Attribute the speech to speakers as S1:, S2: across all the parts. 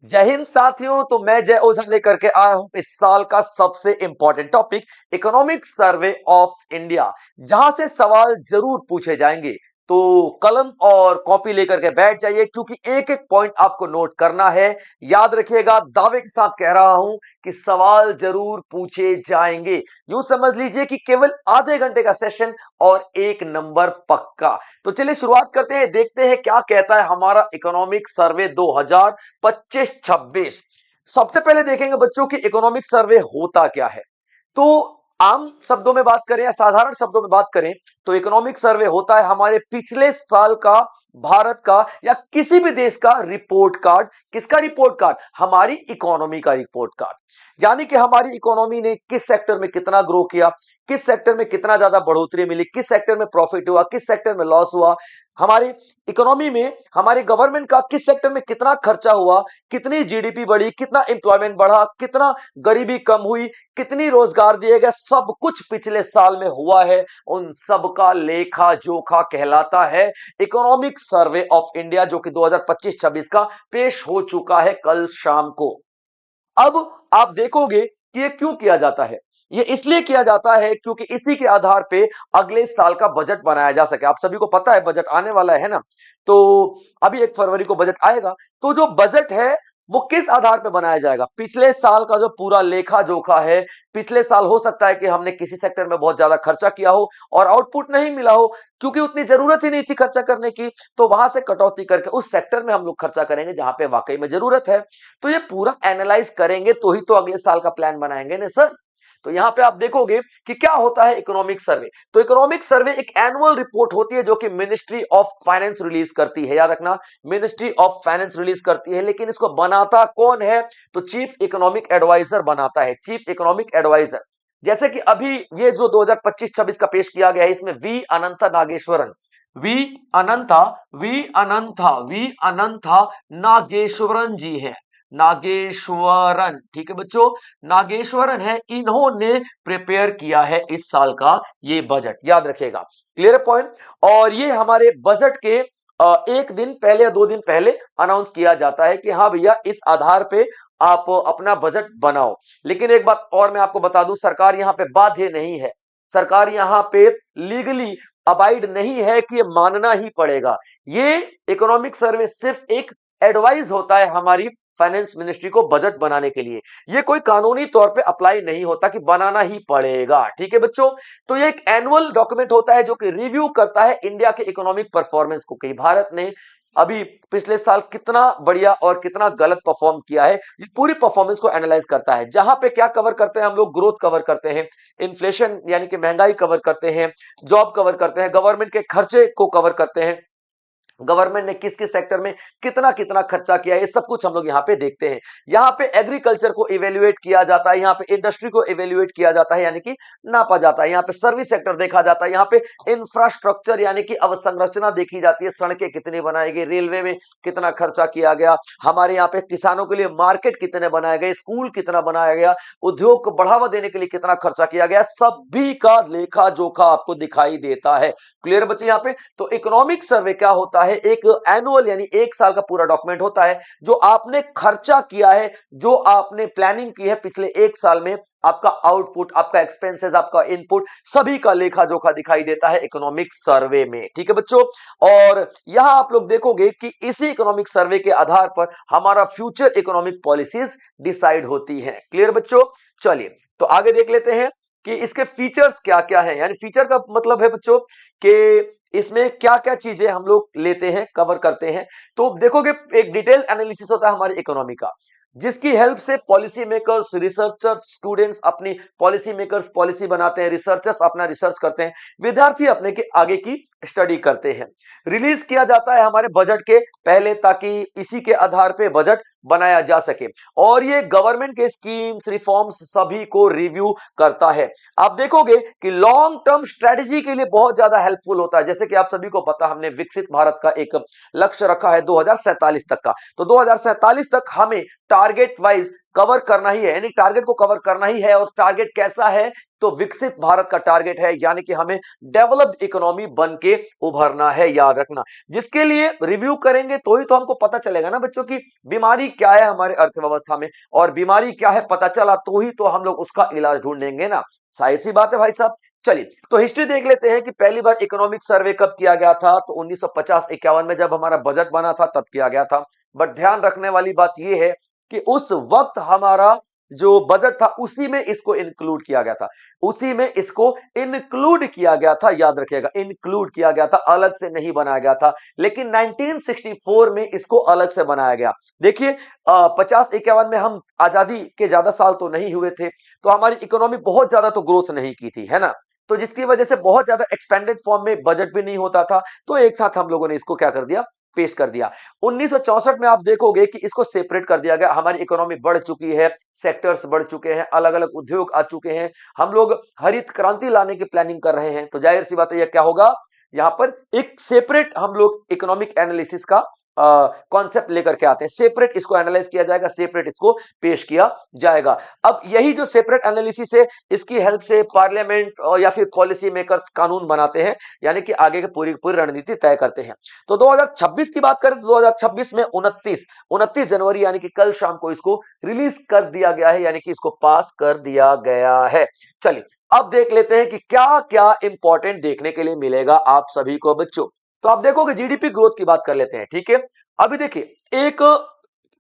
S1: जय हिंद साथियों। तो मैं जय ओझा लेकर के आया हूं इस साल का सबसे important topic economic survey of India, जहां से सवाल जरूर पूछे जाएंगे। तो कलम और कॉपी लेकर के बैठ जाइए, क्योंकि एक एक पॉइंट आपको नोट करना है। याद रखिएगा, दावे के साथ कह रहा हूं कि सवाल जरूर पूछे जाएंगे। यूं समझ लीजिए कि केवल आधे घंटे का सेशन और एक नंबर पक्का। तो चलिए शुरुआत करते हैं, देखते हैं क्या कहता है हमारा इकोनॉमिक सर्वे 2025-26। सबसे पहले देखेंगे बच्चों की इकोनॉमिक सर्वे होता क्या है। तो आम शब्दों में बात करें या साधारण शब्दों में बात करें, तो इकोनॉमिक सर्वे होता है हमारे पिछले साल का भारत का या किसी भी देश का रिपोर्ट कार्ड। किसका रिपोर्ट कार्ड? हमारी इकोनॉमी का रिपोर्ट कार्ड। यानी कि हमारी इकोनॉमी ने किस सेक्टर में कितना ग्रो किया, किस सेक्टर में कितना ज्यादा बढ़ोतरी मिली, किस सेक्टर में प्रॉफिट हुआ, किस सेक्टर में लॉस हुआ, हमारी इकोनॉमी में हमारे गवर्नमेंट का किस सेक्टर में कितना खर्चा हुआ, कितनी जीडीपी बढ़ी, कितना एम्प्लॉयमेंट बढ़ा, कितना गरीबी कम हुई, कितनी रोजगार दिए गए, सब कुछ पिछले साल में हुआ है। उन सब का लेखा जोखा कहलाता है इकोनॉमिक सर्वे ऑफ इंडिया, जो कि 2025-26 का पेश हो चुका है कल शाम को। अब आप देखोगे कि ये क्यों किया जाता है। ये इसलिए किया जाता है क्योंकि इसी के आधार पे अगले साल का बजट बनाया जा सके। आप सभी को पता है बजट आने वाला है ना। तो अभी 1 फरवरी को बजट आएगा। तो जो बजट है वो किस आधार पे बनाया जाएगा? पिछले साल का जो पूरा लेखा जोखा है। पिछले साल हो सकता है कि हमने किसी सेक्टर में बहुत ज्यादा खर्चा किया हो और आउटपुट नहीं मिला हो, क्योंकि उतनी जरूरत ही नहीं थी खर्चा करने की। तो वहां से कटौती करके उस सेक्टर में हम लोग खर्चा करेंगे जहां पे वाकई में जरूरत है। तो ये पूरा एनालाइज करेंगे तो ही तो अगले साल का प्लान बनाएंगे ना सर। तो यहां पे आप देखोगे कि क्या होता है इकोनॉमिक सर्वे। तो इकोनॉमिक सर्वे एक एनुअल रिपोर्ट होती है जो कि मिनिस्ट्री ऑफ फाइनेंस रिलीज करती है। याद रखना, मिनिस्ट्री ऑफ फाइनेंस रिलीज करती है। लेकिन इसको बनाता कौन है? तो चीफ इकोनॉमिक एडवाइजर बनाता है, चीफ इकोनॉमिक एडवाइजर। जैसे कि अभी ये जो 2025-26 का पेश किया गया है, इसमें V Ananta Nageswaran, V Ananta V Ananta Nageswaran ji है। नागेश्वरन, ठीक है बच्चों, नागेश्वरन है। इन्होंने प्रिपेयर किया है इस साल का ये बजट। याद रखिएगा, क्लियर पॉइंट। और ये हमारे बजट के एक दिन पहले या 2 दिन पहले अनाउंस किया जाता है कि हाँ भैया, इस आधार पे आप अपना बजट बनाओ। लेकिन एक बात और मैं आपको बता दूं, सरकार यहां पे बाध्य नहीं है। सरकार यहां पे लीगली अबाइड नहीं है कि ये मानना ही पड़ेगा। ये इकोनॉमिक सर्वे सिर्फ एक एडवाइस होता है हमारी फाइनेंस मिनिस्ट्री को बजट बनाने के लिए। ये कोई कानूनी तौर पे अप्लाई नहीं होता कि बनाना ही पड़ेगा। ठीक है बच्चों। तो ये एक एनुअल डॉक्यूमेंट होता है जो कि रिव्यू करता है इंडिया के इकोनॉमिक परफॉर्मेंस को, कि भारत ने अभी पिछले साल कितना बढ़िया और कितना गलत परफॉर्म किया है। ये पूरी परफॉर्मेंस को एनालाइज करता है। जहां पे क्या कवर करते हैं हम लोग? ग्रोथ कवर करते हैं, इन्फ्लेशन यानी कि महंगाई कवर करते हैं, जॉब कवर करते हैं, गवर्नमेंट के खर्चे को कवर करते हैं, गवर्नमेंट ने किस किस सेक्टर में कितना कितना खर्चा किया, ये सब कुछ हम लोग यहाँ पे देखते हैं। यहाँ पे एग्रीकल्चर को इवेल्युएट किया जाता है, यहाँ पे इंडस्ट्री को इवेल्युएट किया जाता है, यानी कि नापा जाता है। यहाँ पे सर्विस सेक्टर देखा जाता है, यहाँ पे इंफ्रास्ट्रक्चर यानी कि अवसंरचना देखी जाती है, सड़कें कितनी बनाई गई, रेलवे में कितना खर्चा किया गया, हमारे यहाँ पे किसानों के लिए मार्केट कितने बनाए गए, स्कूल कितना बनाया गया, उद्योग को बढ़ावा देने के लिए कितना खर्चा किया गया, सभी का लेखा जोखा आपको दिखाई देता है। क्लियर बच्चे यहाँ पे? तो इकोनॉमिक सर्वे क्या होता है? एक एनुअल यानी एक साल का पूरा डॉक्यूमेंट होता है, जो आपने खर्चा किया है, जो आपने प्लानिंग की है पिछले एक साल में, आपका आउटपुट, आपका एक्सपेंसेस, आपका इनपुट, सभी का लेखा जोखा दिखाई देता है इकोनॉमिक सर्वे में। ठीक है बच्चों। और यहां आप लोग देखोगे कि इसी इकोनॉमिक सर्वे के आधार पर हमारा फ्यूचर इकोनॉमिक पॉलिसीज डिसाइड होती है। क्लियर बच्चों? चलिए तो आगे देख लेते हैं कि इसके फीचर्स क्या क्या है। यानी फीचर का मतलब है बच्चों कि इसमें क्या क्या चीजें हम लोग लेते हैं, कवर करते हैं। तो देखोगे एक डिटेल एनालिसिस होता है हमारी इकोनॉमी का, जिसकी हेल्प से पॉलिसी मेकर्स, रिसर्चर्स, स्टूडेंट्स अपनी पॉलिसी मेकर्स पॉलिसी बनाते हैं, रिसर्चर्स अपना रिसर्च करते हैं, विद्यार्थी अपने के आगे की स्टडी करते हैं। रिलीज किया जाता है हमारे बजट के पहले, ताकि इसी के आधार पे बजट बनाया जा सके। और ये गवर्नमेंट के स्कीम्स, रिफॉर्म्स सभी को रिव्यू करता है। आप देखोगे कि लॉन्ग टर्म स्ट्रेटजी के लिए बहुत ज्यादा हेल्पफुल होता है। जैसे कि आप सभी को पता, हमने विकसित भारत का एक लक्ष्य रखा है 2047 तक का। तो 2047 तक हमें टारगेट टारगेट वाइज कवर करना ही है, यानी टारगेट को कवर करना ही है। और टारगेट कैसा है? तो विकसित भारत का टारगेट है, यानी कि हमें डेवलप्ड इकोनॉमी बन के उभरना है, याद रखना। जिसके लिए रिव्यू करेंगे तो ही तो हमको पता चलेगा ना बच्चों की बीमारी क्या है हमारे अर्थव्यवस्था में, और बीमारी क्या है पता चला तो ही तो हम लोग उसका इलाज ढूंढेंगे ना। जाहिर सी बात है भाई साहब। चलिए तो हिस्ट्री देख लेते हैं कि पहली बार इकोनॉमिक सर्वे कब किया गया था। तो 1950-51 में जब हमारा बजट बना था तब किया गया था। बट ध्यान रखने वाली बात यह है कि उस वक्त हमारा जो बजट था उसी में इसको इंक्लूड किया गया था, उसी में इसको इंक्लूड किया गया था, याद रखिएगा इंक्लूड किया गया था, अलग से नहीं बनाया गया था। लेकिन 1964 में इसको अलग से बनाया गया। देखिए 50-51 में हम आजादी के ज्यादा साल तो नहीं हुए थे, तो हमारी इकोनॉमी बहुत ज्यादा तो ग्रोथ नहीं की थी, है ना। तो जिसकी वजह से बहुत ज्यादा एक्सपेंडेड फॉर्म में बजट भी नहीं होता था, तो एक साथ हम लोगों ने इसको क्या कर दिया, पेश कर दिया। 1964 में आप देखोगे कि इसको सेपरेट कर दिया गया। हमारी इकोनॉमी बढ़ चुकी है, सेक्टर्स बढ़ चुके हैं, अलग अलग उद्योग आ चुके हैं, हम लोग हरित क्रांति लाने की प्लानिंग कर रहे हैं। तो जाहिर सी बात है, यह क्या होगा, यहां पर एक सेपरेट हम लोग इकोनॉमिक एनालिसिस का कॉन्सेप्ट लेकर के आते हैं, सेपरेट इसको एनालाइज किया जाएगा, सेपरेट इसको पेश किया जाएगा। अब यही जो सेपरेट एनालिसिस है, इसकी हेल्प से पार्लियामेंट या फिर पॉलिसी मेकर्स कानून बनाते हैं, यानी कि आगे की पूरी पूरी रणनीति तय करते हैं। तो 2026 की बात करें तो 2026 में 29 जनवरी यानी कि कल शाम को इसको रिलीज कर दिया गया है, यानी कि इसको पास कर दिया गया है। चलिए अब देख लेते हैं कि क्या क्या इंपॉर्टेंट देखने के लिए मिलेगा आप सभी को बच्चों। तो आप देखोगे जीडीपी ग्रोथ की बात कर लेते हैं, ठीक है। अभी देखिए एक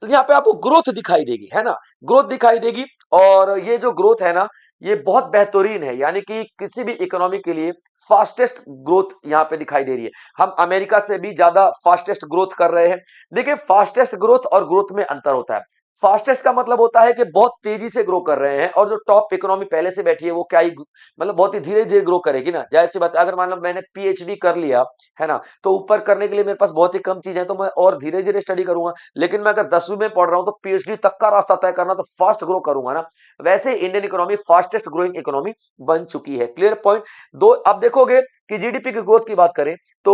S1: यहाँ पे आपको ग्रोथ दिखाई देगी, है ना, ग्रोथ दिखाई देगी। और ये जो ग्रोथ है ना, ये बहुत बेहतरीन है, यानी कि किसी भी इकोनॉमी के लिए फास्टेस्ट ग्रोथ यहाँ पे दिखाई दे रही है। हम अमेरिका से भी ज्यादा फास्टेस्ट ग्रोथ कर रहे हैं। देखिए फास्टेस्ट ग्रोथ और ग्रोथ में अंतर होता है। फास्टेस्ट का मतलब होता है कि बहुत तेजी से ग्रो कर रहे हैं, और जो टॉप इकोनॉमी पहले से बैठी है वो क्या ही मतलब बहुत ही धीरे धीरे ग्रो करेगी ना। जाहिर सी बात है, अगर मान लो मैंने पीएचडी कर लिया, है ना, तो ऊपर करने के लिए मेरे पास बहुत ही कम चीजें हैं, तो मैं और धीरे धीरे स्टडी करूंगा। लेकिन मैं अगर 10वीं में पढ़ रहा हूं तो पीएचडी तक का रास्ता तय करना, तो फास्ट ग्रो करूंगा ना। वैसे Indian economy fastest growing economy बन चुकी है। क्लियर पॉइंट दो। अब देखोगे कि जीडीपी की ग्रोथ की बात करें तो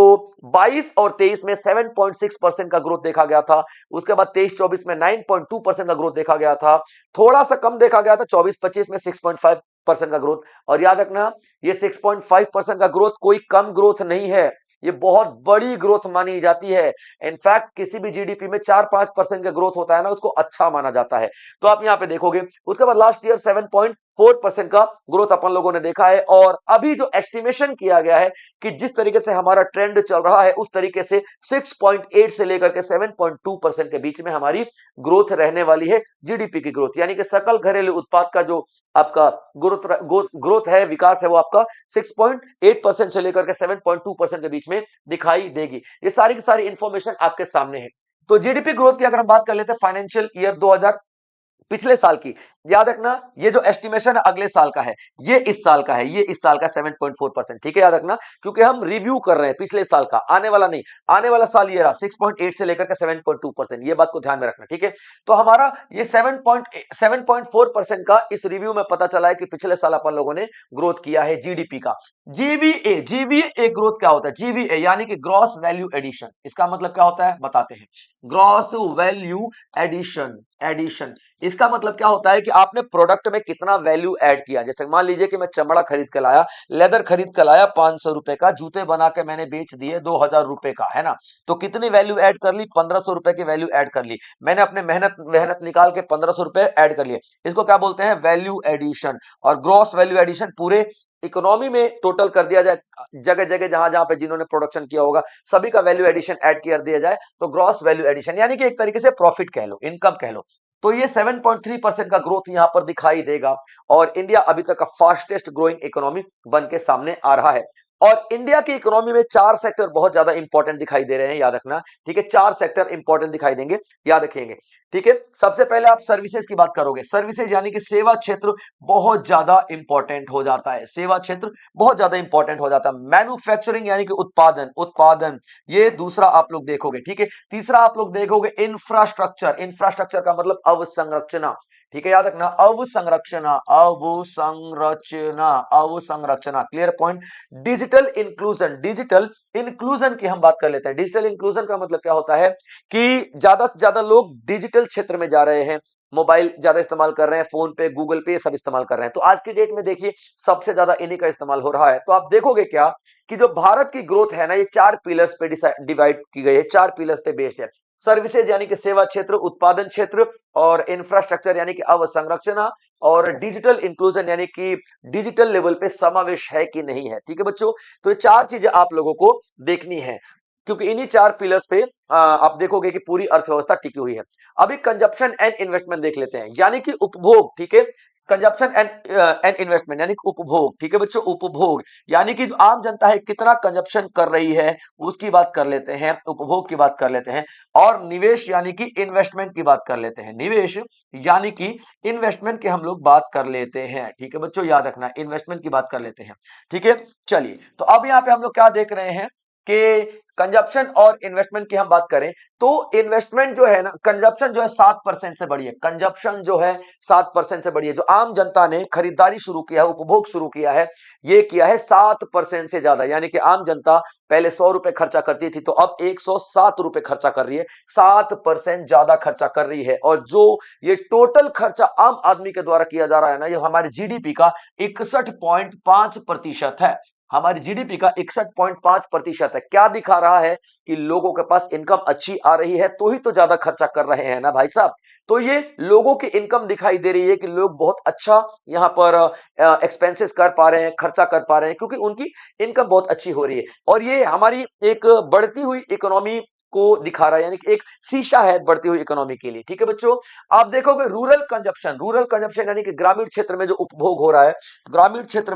S1: 22 और 23 में 7.6% का ग्रोथ देखा गया था। उसके बाद 23-24 में 9.2% का ग्रोथ देखा गया था। थोड़ा सा कम देखा गया था 24-25 में 6.5% का ग्रोथ। और याद रखना, ये 6.5% का ग्रोथ कोई कम ग्रोथ नहीं है, ये बहुत बड़ी ग्रोथ मानी जाती है। इनफैक्ट किसी भी जीडीपी में 4-5% का ग्रोथ होता है ना, उसको अच्छा माना जाता है। तो आप यहां पे देखोगे उसके बाद लास्ट ईयर 7.4% का ग्रोथ अपन लोगों ने देखा है। और अभी जो एस्टिमेशन किया गया है कि जिस तरीके से हमारा ट्रेंड चल रहा है, उस तरीके से 6.8 से लेकर के 7.2% के बीच में हमारी ग्रोथ रहने वाली है। जीडीपी की ग्रोथ यानी कि सकल घरेलू उत्पाद का जो आपका ग्रोथ है, विकास है, वो आपका 6.8% से लेकर के 7.2% के बीच में दिखाई देगी। ये सारी की सारी इंफॉर्मेशन आपके सामने है। तो जीडीपी ग्रोथ की अगर हम बात कर लेते हैं फाइनेंशियल ईयर 2000 पिछले साल की, याद रखना ये जो एस्टिमेशन अगले साल का है, ये इस साल का है, ये इस साल का 7.4%, ठीक है, याद रखना, क्योंकि हम रिव्यू कर रहे हैं पिछले साल का, आने वाला नहीं। आने वाला साल ये रहा 6.8 से लेकर के 7.2%, ये बात को ध्यान में रखना, ठीक है। तो हमारा ये 7.4% का इस रिव्यू में पता चला है कि पिछले साल अपन लोगों ने ग्रोथ किया है जीडीपी का। जीवीए ग्रोथ क्या होता है? जीवीए यानी कि ग्रॉस वैल्यू एडिशन, इसका मतलब क्या होता है बताते हैं। ग्रॉस वैल्यू एडिशन इसका मतलब क्या होता है कि आपने प्रोडक्ट में कितना वैल्यू ऐड किया। जैसे मान लीजिए कि मैं चमड़ा खरीद के लाया, लेदर खरीद के लाया 500 रुपए का, जूते बना के मैंने बेच दिए 2000 रुपए का, है ना। तो कितनी वैल्यू ऐड कर ली? 1500 रुपए की वैल्यू ऐड कर ली। मैंने अपने मेहनत मेहनत निकाल के 1500 रुपए ऐड कर लिए। इसको क्या बोलते हैं? Value addition. और ग्रॉस वैल्यू एडिशन पूरे इकोनॉमी में टोटल कर दिया जाए, जगह जगह जहां जहां पे जिन्होंने प्रोडक्शन किया होगा सभी का वैल्यू एडिशन ऐड कर दिया जाए, तो ग्रॉस वैल्यू एडिशन यानी कि एक तरीके से प्रॉफिट कह लो, इनकम कह लो। तो ये 7.3% का ग्रोथ यहां पर दिखाई देगा। और इंडिया अभी तक का फास्टेस्ट ग्रोइंग इकोनॉमी बन के सामने आ रहा है। और इंडिया की इकोनॉमी में 4 सेक्टर बहुत ज्यादा इंपॉर्टेंट दिखाई दे रहे हैं, याद रखना, ठीक है। 4 सेक्टर इंपॉर्टेंट दिखाई देंगे, याद रखेंगे, ठीक है। सबसे पहले आप सर्विसेज की बात करोगे। सर्विसेज यानी कि सेवा क्षेत्र बहुत ज्यादा इंपॉर्टेंट हो जाता है, सेवा क्षेत्र बहुत ज्यादा इंपॉर्टेंट हो जाता है। मैन्युफैक्चरिंग यानी कि उत्पादन ये दूसरा आप लोग देखोगे, ठीक है। तीसरा आप लोग देखोगे इंफ्रास्ट्रक्चर, इंफ्रास्ट्रक्चर का मतलब अवसंरचना, ठीक है, याद रखना, अवसंरचना, अवसंरचना, अवसंरचना, clear point. Digital inclusion, digital inclusion की हम बात कर लेते हैं। डिजिटल इंक्लूजन का मतलब क्या होता है कि ज्यादा से ज्यादा लोग डिजिटल क्षेत्र में जा रहे हैं, मोबाइल ज्यादा इस्तेमाल कर रहे हैं, फोन पे, गूगल पे, सब इस्तेमाल कर रहे हैं। तो आज की डेट में देखिए सबसे ज्यादा इन्हीं का इस्तेमाल हो रहा है। तो आप देखोगे क्या कि जो भारत की ग्रोथ है ना, ये 4 पिलर्स पे डिवाइड की गई है, 4 पिलर्स पे बेस्ड है। सर्विसेज यानी कि सेवा क्षेत्र, उत्पादन क्षेत्र, और इंफ्रास्ट्रक्चर यानी कि अवसंरचना, और डिजिटल इंक्लूजन यानी कि डिजिटल लेवल पे समावेश है कि नहीं है। ठीक है बच्चों, तो ये 4 चीजें आप लोगों को देखनी है, क्योंकि इन्हीं 4 पिलर्स पे आप देखोगे कि पूरी अर्थव्यवस्था टिकी हुई है। अभी कंजप्शन एंड इन्वेस्टमेंट देख लेते हैं, यानी कि उपभोग। ठीक है, कंजप्शन एंड इन्वेस्टमेंट यानी कि उपभोग। ठीक है बच्चों, उपभोग यानी कि जो आम जनता है कितना कंजप्शन कर रही है उसकी बात कर लेते हैं, उपभोग की बात कर लेते हैं। और निवेश यानी कि इन्वेस्टमेंट की बात कर लेते हैं, निवेश यानी कि इन्वेस्टमेंट की हम लोग बात कर लेते हैं। ठीक है बच्चों, याद रखना, इन्वेस्टमेंट की बात कर लेते हैं। ठीक है, चलिए, तो अब यहाँ पे हम लोग क्या देख रहे हैं कि कंजप्शन और इन्वेस्टमेंट की हम बात करें तो इन्वेस्टमेंट जो है ना, कंजप्शन जो है 7% से बढ़ी है, कंजप्शन जो है 7% से बढ़ी है। जो आम जनता ने खरीदारी शुरू किया है, उपभोग शुरू किया है, ये किया है 7% से ज्यादा। यानी कि आम जनता पहले 100 रुपए खर्चा करती थी, तो अब 107 रुपए खर्चा कर रही है, 7% ज्यादा खर्चा कर रही है। और जो ये टोटल खर्चा आम आदमी के द्वारा किया जा रहा है ना, ये हमारे जीडीपी का 61.5% है, हमारी जीडीपी का 61.5% है। क्या दिखा रहा है कि लोगों के पास इनकम अच्छी आ रही है, तो ही तो ज्यादा खर्चा कर रहे हैं ना भाई साहब। तो ये लोगों की इनकम दिखाई दे रही है कि लोग बहुत अच्छा यहां पर एक्सपेंसेस कर पा रहे हैं, खर्चा कर पा रहे हैं, क्योंकि उनकी इनकम बहुत अच्छी हो रही है। और ये हमारी एक बढ़ती हुई इकोनॉमी को दिखा रहा है, यानी कि एक शीशा है बढ़ती हुई इकोनॉमी के लिए। ठीक है बच्चों, आप देखोगे रूरल कंजप्शन, रूरल कंजप्शन यानी कि ग्रामीण क्षेत्र में जो उपभोग हो रहा है, ग्रामीण क्षेत्र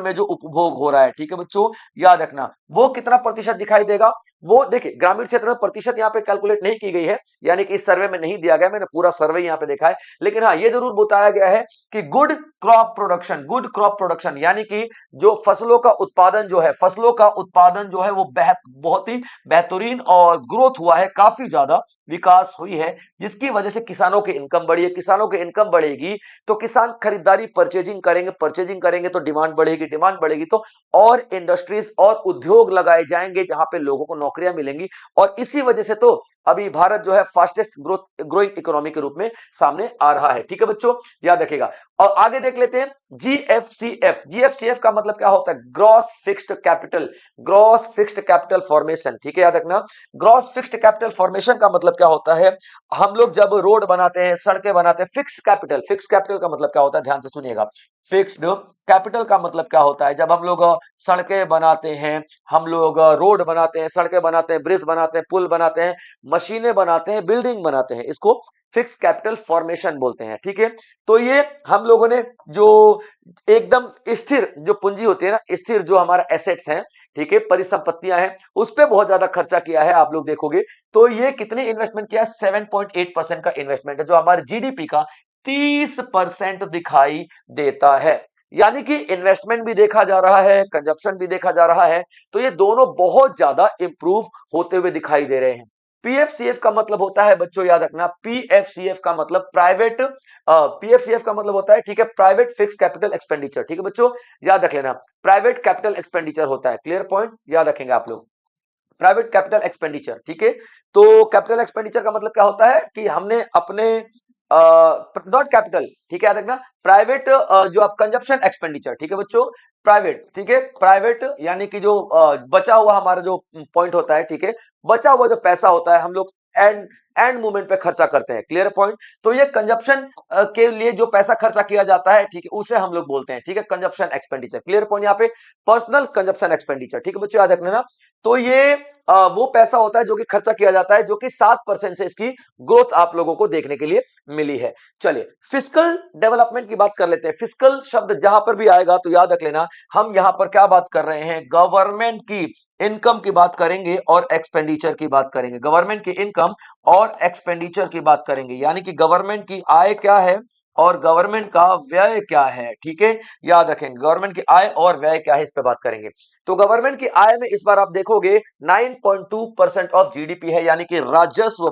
S1: में जो उपभोग हो रहा है, ठीक है बच्चों, याद रखना, वो कितना प्रतिशत दिखाई देगा। वो देखिए, ग्रामीण क्षेत्र में प्रतिशत यहाँ पे कैलकुलेट नहीं की गई है, यानी कि इस सर्वे में नहीं दिया गया, मैंने पूरा सर्वे यहाँ पे देखा है। लेकिन हाँ, ये जरूर बताया गया है कि good crop production, good crop production यानी कि जो फसलों का उत्पादन जो है, फसलों का उत्पादन जो है वो बहुत ही बेहतरीन और ग्रोथ हुआ है, काफी ज्यादा विकास हुई है, जिसकी वजह से किसानों की इनकम बढ़ी है। किसानों की इनकम बढ़ेगी तो किसान खरीदारी, परचेजिंग करेंगे, परचेजिंग करेंगे तो डिमांड बढ़ेगी, डिमांड बढ़ेगी तो और इंडस्ट्रीज और उद्योग लगाए जाएंगे, जहां पे लोगों को नौकरियां मिलेंगी। और इसी वजह से तो अभी भारत जो है फास्टेस्ट ग्रोइंग इकोनॉमी के रूप में सामने आ रहा है। ठीक है बच्चों, याद रखिएगा। और आगे देख लेते हैं जीएफसीएफ। जीएफसीएफ का मतलब क्या होता है? Gross fixed capital, gross fixed capital formation. ठीक है, याद रखना, ग्रॉस फिक्स्ड कैपिटल फॉर्मेशन का मतलब क्या होता है? हम लोग जब रोड बनाते हैं, सड़कें बनाते हैं, फिक्स्ड कैपिटल, फिक्स्ड कैपिटल का मतलब क्या होता है? ध्यान से सुनिएगा, फिक्स्ड कैपिटल का मतलब क्या होता है? जब हम लोग सड़कें बनाते हैं, हम लोग रोड बनाते हैं, सड़कें बनाते हैं, ब्रिज बनाते हैं, पुल बनाते हैं, मशीनें बनाते हैं, बिल्डिंग बनाते हैं, इसको फिक्स कैपिटल फॉर्मेशन बोलते हैं। ठीक है, तो ये हम लोगों ने जो एकदम स्थिर जो पूंजी होती है ना, स्थिर जो हमारा एसेट्स हैं, ठीक है, परिसंपत्तियां हैं, उस पर बहुत ज्यादा खर्चा किया है। आप लोग देखोगे तो ये कितने इन्वेस्टमेंट किया है? 7.8% का इन्वेस्टमेंट है, जो हमारे जीडीपी का 30% दिखाई देता है। यानी कि इन्वेस्टमेंट भी देखा जा रहा है, कंजप्शन भी देखा जा रहा है, तो ये दोनों बहुत ज्यादा इंप्रूव होते हुए दिखाई दे रहे हैं। पीएफसीएफ का मतलब होता है बच्चों, याद रखना, पीएफसीएफ का मतलब प्राइवेट, पीएफसीएफ का मतलब होता है, ठीक है, प्राइवेट फिक्स कैपिटल एक्सपेंडिचर। ठीक है बच्चों, याद रख लेना, प्राइवेट कैपिटल एक्सपेंडिचर होता है, क्लियर पॉइंट, याद रखेंगे आप लोग, प्राइवेट कैपिटल एक्सपेंडिचर। ठीक है, तो कैपिटल एक्सपेंडिचर का मतलब क्या होता है कि हमने अपने नॉट कैपिटल, ठीक है, याद रखना, प्राइवेट जो आप कंजप्शन एक्सपेंडिचर, ठीक है बच्चों, प्राइवेट, ठीक है, प्राइवेट यानी कि जो बचा हुआ हमारा जो पॉइंट होता है, ठीक है, बचा हुआ जो पैसा होता है हम लोग एंड एंड मोमेंट पे खर्चा करते हैं, क्लियर पॉइंट। तो ये कंजप्शन के लिए जो पैसा खर्चा किया जाता है, ठीक है, उसे हम लोग बोलते हैं, ठीक है, कंजप्शन एक्सपेंडिचर, क्लियर पॉइंट। यहाँ पे पर्सनल कंजप्शन एक्सपेंडिचर, ठीक है बच्चों, याद रखना ना। तो ये वो पैसा होता है जो कि खर्चा किया जाता है, जो कि 7% से इसकी ग्रोथ आप लोगों को देखने के लिए मिली है। चलिए, फिस्कल डेवलपमेंट की बात कर लेते हैं। फिस्कल शब्द जहां पर भी आएगा तो याद रख लेना, हम यहां पर क्या बात कर रहे हैं? गवर्नमेंट की इनकम की बात करेंगे और एक्सपेंडिचर की बात करेंगे, गवर्नमेंट की इनकम और एक्सपेंडिचर की बात करेंगे। यानी कि गवर्नमेंट की आय क्या है और गवर्नमेंट का व्यय क्या है। ठीक है, याद रखेंगे गवर्नमेंट की आय और व्यय क्या है, इस पे बात करेंगे। तो गवर्नमेंट की आय में इस बार आप देखोगे 9.2% ऑफ जीडीपी है, यानी कि राजस्व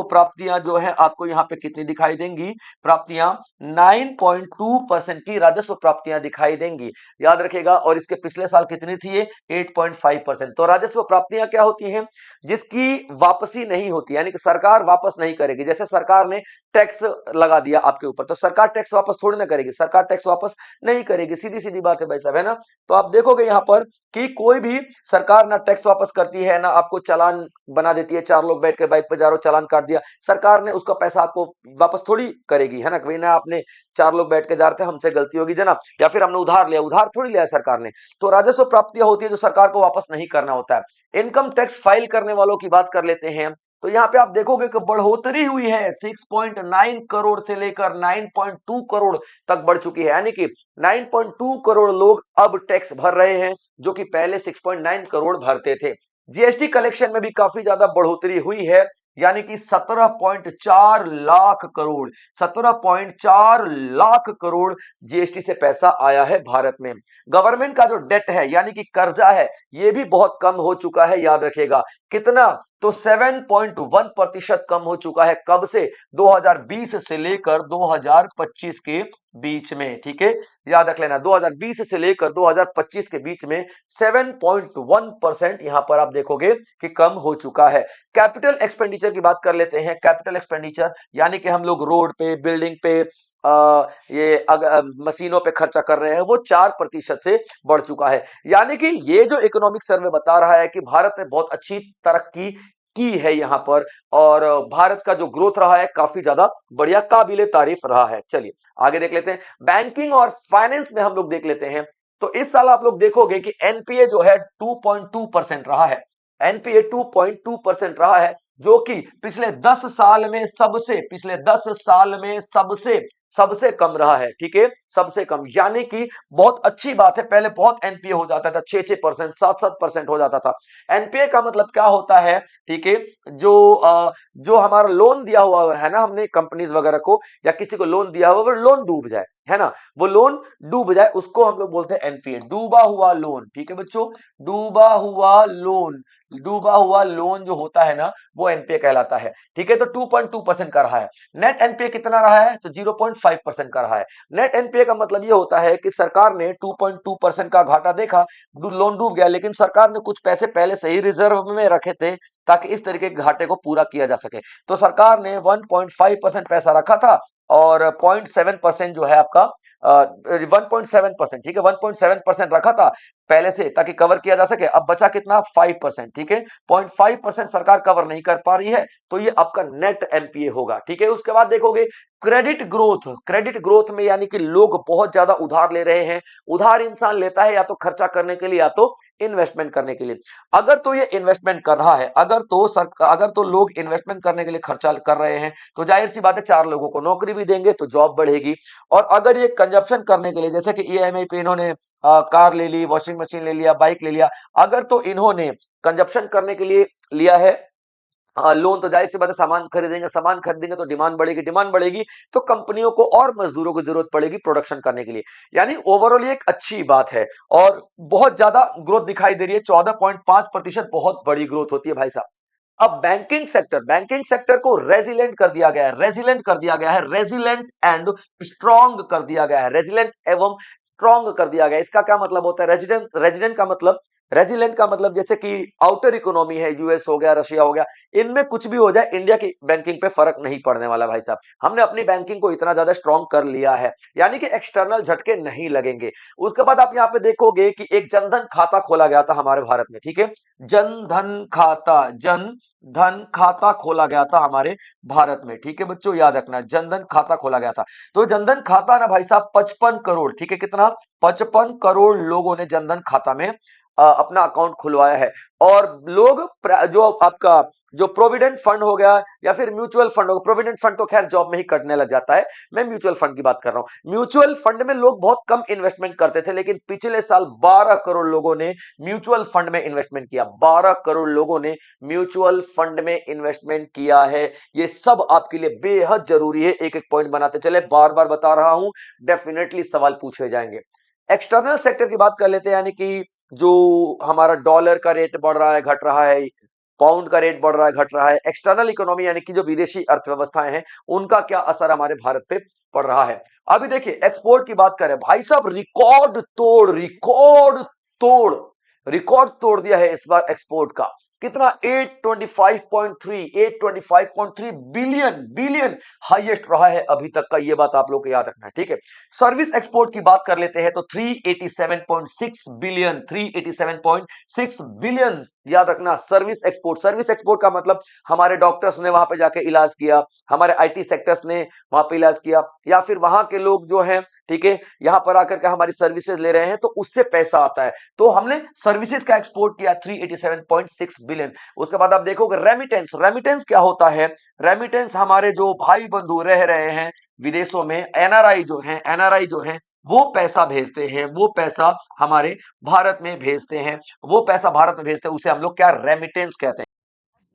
S1: प्राप्तियां जो है आपको यहां पे कितनी दिखाई देंगी, प्राप्तियां 9.2% की राजस्व प्राप्तियां दिखाई देंगी, याद रखेगा। और इसके पिछले साल कितनी थी ये, 8.5%। तो राजस्व प्राप्तियां क्या होती हैं, जिसकी वापसी नहीं होती, यानी कि सरकार वापस नहीं करेगी। जैसे सरकार ने टैक्स लगा दिया आपके ऊपर, तो सरकार टैक्स वापस थोड़ी ना करेगी, सरकार टैक्स वापस नहीं करेगी, सीधी सीधी बात है भाई साहब, है ना। तो आप देखोगे यहां पर कि कोई भी सरकार ना टैक्स वापस करती है, ना आपको चालान बना देती है, चार लोग बैठ के बाइक पे जा रहे हो चालान काट दिया, सरकार ने उसका पैसा आपको वापस थोड़ी करेगी, है ना। कहीं ना आपने चार लोग बैठ के जा रहे थे, हमसे गलती होगी जनाब, या फिर हमने उधार लिया, उधार थोड़ी लिया है सरकार ने। तो राजस्व प्राप्तियां होती है जो सरकार को वापस नहीं करना होता है। इनकम टैक्स फाइल करने वालों की बात कर लेते हैं। तो यहां पे आप देखोगे कि बढ़ोतरी हुई है, 6.9 करोड़ से लेकर 9.2 करोड़ तक बढ़ चुकी है, यानी कि 9.2 करोड़ लोग अब टैक्स भर रहे हैं, जो कि पहले 6.9 करोड़ भरते थे। जीएसटी कलेक्शन में भी काफी ज्यादा बढ़ोतरी हुई है, यानी कि 17.4 लाख करोड़, 17.4 लाख करोड़ जीएसटी से पैसा आया है भारत में। गवर्नमेंट का जो डेट है, यानी कि कर्जा है, यह भी बहुत कम हो चुका है, याद रखेगा। कितना, तो 7.1% कम हो चुका है। कब से, 2020 से लेकर 2025 के बीच में। ठीक है, याद रख लेना, 2020 से लेकर 2025 के बीच में 7.1% यहां पर आप देखोगे कि कम हो चुका है। कैपिटल एक्सपेंडिचर की बात कर लेते हैं। कैपिटल एक्सपेंडिचर यानी कि हम लोग रोड पे, बिल्डिंग पे, मशीनों पे खर्चा कर रहे हैं, वो 4% से बढ़ चुका है। यानी कि ये जो इकोनॉमिक सर्वे बता रहा है कि भारत ने बहुत अच्छी तरक्की की है यहां पर, और भारत का जो ग्रोथ रहा है काफी ज्यादा बढ़िया, काबिले तारीफ रहा है। चलिए आगे देख लेते हैं। बैंकिंग और फाइनेंस में हम लोग देख लेते हैं। तो इस साल आप लोग देखोगे कि एनपीए जो है 2.2% रहा है, एनपीए 2.2% रहा है, जो कि पिछले 10 साल में सबसे, पिछले 10 साल में सबसे सबसे कम रहा है। ठीक है, सबसे कम, यानी कि बहुत अच्छी बात है। पहले बहुत एनपीए हो जाता था, 6-6%, 7-7% हो जाता था। एनपीए का मतलब क्या होता है, ठीक है, जो हमारा लोन दिया हुआ है ना, हमने कंपनीज वगैरह को या किसी को लोन दिया हुआ, वो लोन डूब जाए, है ना, वो लोन डूब जाए, उसको हम लोग बोलते हैं एनपीए, डूबा हुआ लोन। ठीक है बच्चों, डूबा हुआ लोन, डूबा हुआ लोन जो होता है ना, वो एनपीए कहलाता है। ठीक है, तो 2.2% का रहा है। नेट एनपीए कितना रहा है, तो 0.5% का रहा है। नेट एनपीए का मतलब ये होता है कि सरकार ने 2.2% का घाटा देखा, लोन डूब गया, लेकिन सरकार ने कुछ पैसे पहले से ही रिजर्व में रखे थे, ताकि इस तरीके के घाटे को पूरा किया जा सके। तो सरकार ने 1.5% पैसा रखा था, और 0.7% जो है आपका 1.7%, ठीक है, 1.7% रखा था पहले से, ताकि कवर किया जा सके। अब बचा कितना, 5%। ठीक है, 0.5% सरकार कवर नहीं कर पा रही है, तो ये आपका नेट एनपीए होगा। ठीक है, उसके बाद देखोगे क्रेडिट ग्रोथ। क्रेडिट ग्रोथ में यानी कि लोग बहुत ज्यादा उधार ले रहे हैं। उधार इंसान लेता है या तो खर्चा करने के लिए, या तो इन्वेस्टमेंट करने के लिए। अगर तो ये इन्वेस्टमेंट कर रहा है, अगर तो लोग इन्वेस्टमेंट करने के लिए खर्चा कर रहे हैं, तो जाहिर सी बात है 4 लोगों को नौकरी भी देंगे, तो जॉब बढ़ेगी। और अगर ये कंजप्शन करने के लिए, जैसे कि ईएमआई पे इन्होंने कार ले ली, वॉशिंग मशीन ले लिया, बाइक ले लिया, अगर तो इन्होंने कंजप्शन करने के लिए लिया है लोन, तो जाहिर सी बात है सामान खरीदेंगे, सामान खरीदेंगे तो डिमांड बढ़ेगी, डिमांड बढ़ेगी तो कंपनियों को और मजदूरों की जरूरत पड़ेगी प्रोडक्शन करने के लिए। यानी ओवरऑल ये एक अच्छी बात है, और बहुत ज्यादा ग्रोथ दिखाई दे रही है, 14.5% बहुत बड़ी ग्रोथ होती है भाई साहब। अब बैंकिंग सेक्टर को रेजिलेंट कर दिया गया है, रेजिलेंट कर दिया गया है, रेजिलेंट एंड स्ट्रॉन्ग कर दिया गया है, रेजिलेंट एवं स्ट्रॉन्ग कर दिया गया है। इसका क्या मतलब होता है, रेजिडेंट रेजिडेंट का मतलब, रेजिलेंट का मतलब जैसे कि आउटर इकोनॉमी है, यूएस हो गया, रशिया हो गया, इनमें कुछ भी हो जाए, इंडिया की बैंकिंग पे फर्क नहीं पड़ने वाला भाई साहब। हमने अपनी बैंकिंग को इतना ज्यादा स्ट्रॉन्ग कर लिया है, यानी कि एक्सटर्नल झटके नहीं लगेंगे। उसके बाद आप यहाँ पे देखोगे कि एक जनधन खाता खोला गया था हमारे भारत में। ठीक है, जन धन खाता खोला गया था हमारे भारत में। ठीक है बच्चों, याद रखना, जनधन खाता खोला गया था। तो जनधन खाता ना भाई साहब 55 करोड़, ठीक है, कितना, 55 करोड़ लोगों ने जनधन खाता में अपना अकाउंट खुलवाया है। और लोग जो आपका जो प्रोविडेंट फंड हो गया या फिर म्यूचुअल फंड हो गया, प्रोविडेंट फंड तो खैर जॉब में ही कटने लग जाता है, मैं म्यूचुअल फंड की बात कर रहा हूं। म्यूचुअल फंड में लोग बहुत कम इन्वेस्टमेंट करते थे, लेकिन पिछले साल 12 करोड़ लोगों ने म्यूचुअल फंड में इन्वेस्टमेंट किया। 12 करोड़ लोगों ने म्यूचुअल फंड में इन्वेस्टमेंट किया है। ये सब आपके लिए बेहद जरूरी है, एक एक पॉइंट बनाते चले, बार बार बता रहा हूं, डेफिनेटली सवाल पूछे जाएंगे। एक्सटर्नल सेक्टर की बात कर लेते हैं, यानी कि जो हमारा डॉलर का रेट बढ़ रहा है, घट रहा है, पाउंड का रेट बढ़ रहा है, घट रहा है, एक्सटर्नल इकोनॉमी यानी कि जो विदेशी अर्थव्यवस्थाएं हैं उनका क्या असर हमारे भारत पे पड़ रहा है। अभी देखिए एक्सपोर्ट की बात करें, भाई साहब रिकॉर्ड तोड़ दिया है इस बार एक्सपोर्ट का। कितना? 825.3 बिलियन बिलियन हाईएस्ट रहा है अभी तक का, ये बात आप लोग को याद रखना है, ठीक है। सर्विस एक्सपोर्ट की बात कर लेते हैं तो 387.6 बिलियन याद रखना। सर्विस एक्सपोर्ट का मतलब हमारे डॉक्टर्स ने वहां पे जाके इलाज किया, हमारे आईटी सेक्टर्स ने वहां पे इलाज किया, या फिर वहां के लोग जो हैं, ठीक है, यहां पर आकर के हमारी सर्विसेज ले रहे हैं तो उससे पैसा आता है, तो हमने सर्विसेज का एक्सपोर्ट किया 387.6 बिलियन। उसके बाद आप देखोगे रेमिटेंस। रेमिटेंस क्या होता है? रेमिटेंस हमारे जो भाई बंधु रह रहे हैं विदेशों में, एनआरआई जो हैं वो पैसा भेजते हैं, वो पैसा हमारे भारत में भेजते हैं, वो पैसा भारत में भेजते हैं, उसे हम लोग क्या रेमिटेंस कहते हैं।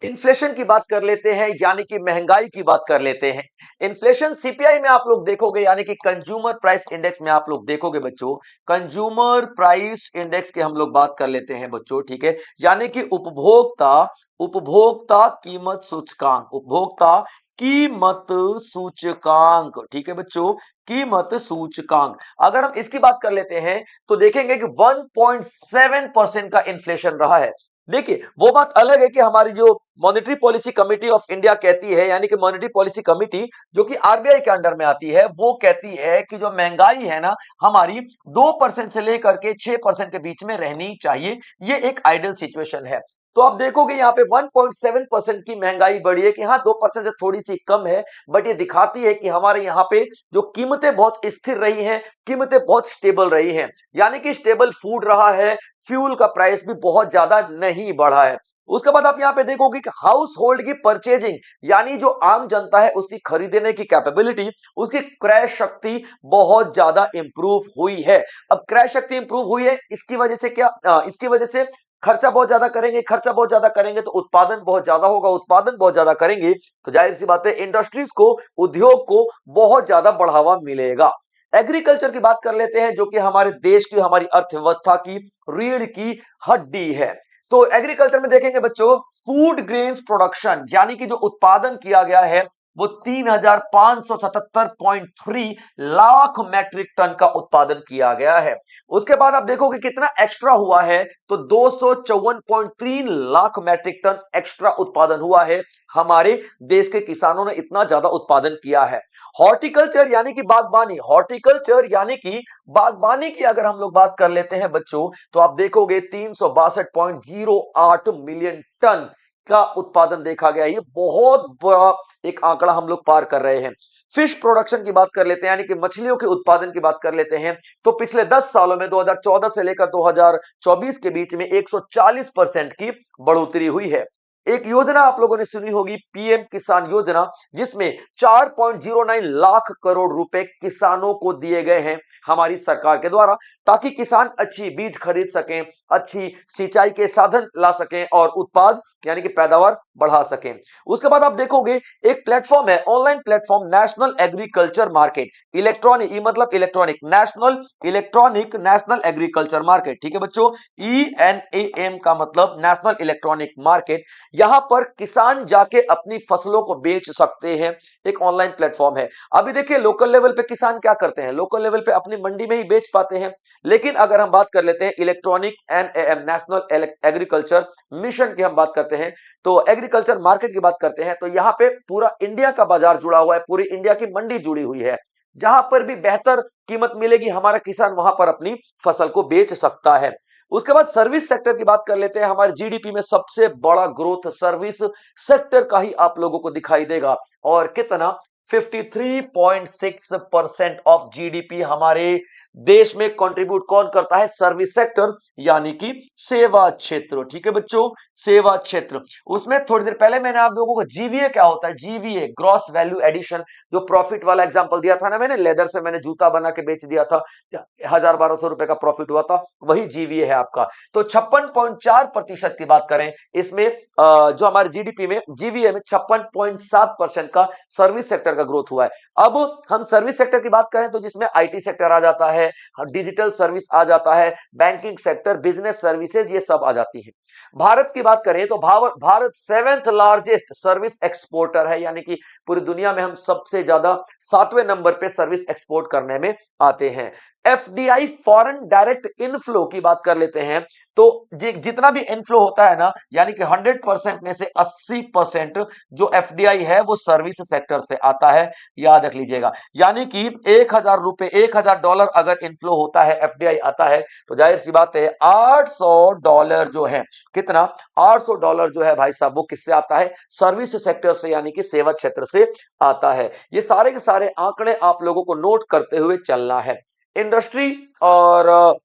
S1: इन्फ्लेशन की बात कर लेते हैं, यानी कि महंगाई की बात कर लेते हैं। इन्फ्लेशन सीपीआई में आप लोग देखोगे, यानी कि कंज्यूमर प्राइस इंडेक्स में आप लोग देखोगे बच्चों, कंज्यूमर प्राइस इंडेक्स की हम लोग बात कर लेते हैं बच्चों, ठीक है, यानी कि उपभोक्ता उपभोक्ता कीमत सूचकांक, उपभोक्ता कीमत सूचकांक, ठीक है बच्चों, कीमत सूचकांक। अगर हम इसकी बात कर लेते हैं तो देखेंगे कि 1.7% का इन्फ्लेशन रहा है। देखिए वो बात अलग है कि हमारी जो monetary policy committee of India कहती है, यानी कि मॉनेटरी पॉलिसी कमेटी जो कि आरबीआई के अंडर में आती है, वो कहती है कि जो महंगाई है ना हमारी 2% से लेकर के 6% के बीच में रहनी चाहिए, ये एक आइडियल सिचुएशन है। तो आप देखोगे यहाँ पे 1.7% की महंगाई बढ़ी है, कि हाँ 2% से थोड़ी सी कम है, बट ये दिखाती है कि हमारे यहाँ पे जो कीमतें बहुत स्थिर रही हैं, कीमतें बहुत स्टेबल रही हैं, यानी कि स्टेबल फूड रहा है, फ्यूल का प्राइस भी बहुत ज्यादा नहीं बढ़ा है। उसके बाद आप यहां पे देखोगे कि हाउस होल्ड की परचेजिंग, यानी जो आम जनता है उसकी खरीदने की कैपेबिलिटी, उसकी क्रय शक्ति बहुत ज्यादा इंप्रूव हुई है। अब क्रय शक्ति इंप्रूव हुई है, इसकी वजह से क्या? इसकी वजह से खर्चा बहुत ज्यादा करेंगे, खर्चा बहुत ज्यादा करेंगे तो उत्पादन बहुत ज्यादा होगा, उत्पादन बहुत ज्यादा करेंगे तो जाहिर सी बात है इंडस्ट्रीज को, उद्योग को बहुत ज्यादा बढ़ावा मिलेगा। एग्रीकल्चर की बात कर लेते हैं, जो कि हमारे देश की, हमारी अर्थव्यवस्था की रीढ़ की हड्डी है। तो एग्रीकल्चर में देखेंगे बच्चों, फूड ग्रेन्स प्रोडक्शन, यानी कि जो उत्पादन किया गया है वो 3,577.3 लाख मैट्रिक टन का उत्पादन किया गया है। उसके बाद आप देखोगे कितना एक्स्ट्रा हुआ है, तो 254.3 लाख मैट्रिक टन एक्स्ट्रा उत्पादन हुआ है। हमारे देश के किसानों ने इतना ज्यादा उत्पादन किया है। हॉर्टिकल्चर यानी कि बागबानी, हॉर्टिकल्चर यानी कि बागबानी की अगर हम लोग बात कर लेते हैं बच्चों, तो आप देखोगे 362.08 मिलियन टन का उत्पादन देखा गया। ये बहुत बड़ा एक आंकड़ा हम लोग पार कर रहे हैं। फिश प्रोडक्शन की बात कर लेते हैं, यानी कि मछलियों के उत्पादन की बात कर लेते हैं, तो पिछले 10 सालों में 2014 से लेकर 2024 के बीच में 140% की बढ़ोतरी हुई है। एक योजना आप लोगों ने सुनी होगी, पीएम किसान योजना, जिसमें 4.09 लाख करोड़ रुपए किसानों को दिए गए हैं हमारी सरकार के द्वारा, ताकि किसान अच्छी बीज खरीद सकें, अच्छी सिंचाई के साधन ला सकें और उत्पाद यानी कि पैदावार बढ़ा सकें। उसके बाद आप देखोगे एक प्लेटफॉर्म है, online platform, national agriculture market, electronic, e मतलब इलेक्ट्रॉनिक, नेशनल एग्रीकल्चर मार्केट, ठीक है बच्चों, ENAM का मतलब नेशनल इलेक्ट्रॉनिक मार्केट। यहां पर किसान जाके अपनी फसलों को बेच सकते हैं, एक ऑनलाइन प्लेटफॉर्म है। अभी देखिए लोकल लेवल पे किसान क्या करते हैं, लोकल लेवल पे अपनी मंडी में ही बेच पाते हैं, लेकिन अगर हम बात कर लेते हैं electronic NAM, national agriculture mission की हम बात करते हैं, तो एग्रीकल्चर मार्केट की बात करते हैं, तो यहां पे पूरा इंडिया का बाजार जुड़ा हुआ है, पूरी इंडिया की मंडी जुड़ी हुई है, जहां पर भी बेहतर कीमत मिलेगी हमारा किसान वहां पर अपनी फसल को बेच सकता है। उसके बाद सर्विस सेक्टर की बात कर लेते हैं। हमारे जीडीपी में सबसे बड़ा ग्रोथ सर्विस सेक्टर का ही आप लोगों को दिखाई देगा, और कितना? 53.6% ऑफ जीडीपी हमारे देश में कंट्रीब्यूट कौन करता है? सर्विस सेक्टर, यानी कि सेवा क्षेत्र। ठीक है बच्चों, सेवा क्षेत्र। उसमें थोड़ी देर पहले मैंने आप लोगों को जीवीए क्या होता है, जीवीए ग्रॉस वैल्यू एडिशन, जो प्रॉफिट वाला एग्जांपल दिया था ना मैंने, लेदर से मैंने जूता बना के बेच दिया था, 1,000-1,200 रुपए का प्रॉफिट हुआ था, वही जीवीए है आपका। तो 56.4% की बात करें इसमें, जो हमारे जीडीपी में जीवीए में 56.7% का सर्विस सेक्टर का ग्रोथ हुआ है। अब हम सर्विस सेक्टर की बात करें तो जिसमें आईटी सेक्टर आ जाता है, डिजिटल सर्विस आ जाता है, बैंकिंग सेक्टर, बिजनेस सर्विसेज, ये सब आ जाती है। भारत की बात करें तो Bharat 7th largest service exporter है, यानी कि पूरी दुनिया में हम सबसे ज्यादा 7वें नंबर पे सर्विस एक्सपोर्ट करने में आते हैं। एफडीआई फॉरेन डायरेक्ट इनफ्लो की बात कर लेते हैं, तो जितना भी इनफ्लो होता है ना, यानी कि 100% में से 80% जो एफडीआई है वो सर्विस सेक्टर से आता है, याद रख लीजिएगा। यानी कि $1,000 $1,000 अगर इनफ्लो होता है, एफडीआई आता है, तो जाहिर सी बात है $800 जो है, कितना, $800 जो है भाई साहब, वो किससे आता है? सर्विस सेक्टर से, यानी कि सेवा क्षेत्र से आता है। ये सारे के सारे आंकड़े आप लोगों को नोट करते हुए चलना है। इंडस्ट्री और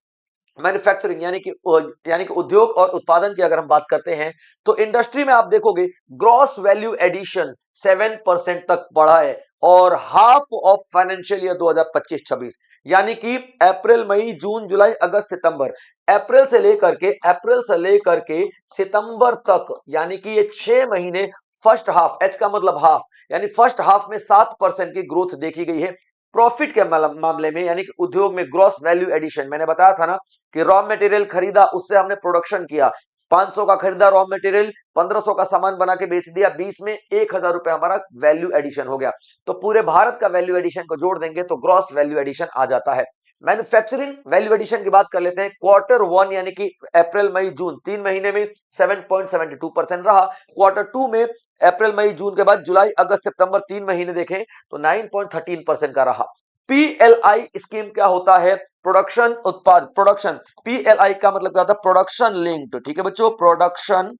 S1: मैन्युफैक्चरिंग, यानी कि उद्योग और उत्पादन की अगर हम बात करते हैं, तो इंडस्ट्री में आप देखोगे ग्रॉस वैल्यू एडिशन 7% तक बढ़ा है, और हाफ ऑफ फाइनेंशियल ईयर 2025-26, यानी कि अप्रैल मई जून जुलाई अगस्त सितंबर, अप्रैल से लेकर के सितंबर तक, यानी कि ये 6 महीने, फर्स्ट हाफ, एच का मतलब हाफ, यानी फर्स्ट हाफ में 7% की ग्रोथ देखी गई है। प्रॉफिट के मामले में, यानी कि उद्योग में ग्रॉस वैल्यू एडिशन, मैंने बताया था ना कि रॉ मटेरियल खरीदा, उससे हमने प्रोडक्शन किया, 500 का खरीदा रॉ मटेरियल, 1500 का सामान बना के बेच दिया, 20 में 1,000 रुपए हमारा वैल्यू एडिशन हो गया। तो पूरे भारत का वैल्यू एडिशन को जोड़ देंगे तो ग्रॉस वैल्यू एडिशन आ जाता है। मैन्युफैक्चरिंग वैल्यू एडिशन की बात कर लेते हैं। Q1 यानी कि अप्रैल मई जून 3 महीने में 7.72% रहा। Q2 में अप्रैल मई जून के बाद जुलाई अगस्त सितंबर 3 महीने देखें तो 9.13% का रहा। पीएलआई स्कीम क्या होता है? प्रोडक्शन, पीएलआई का मतलब क्या होता है? Production linked. ठीक है बच्चों, प्रोडक्शन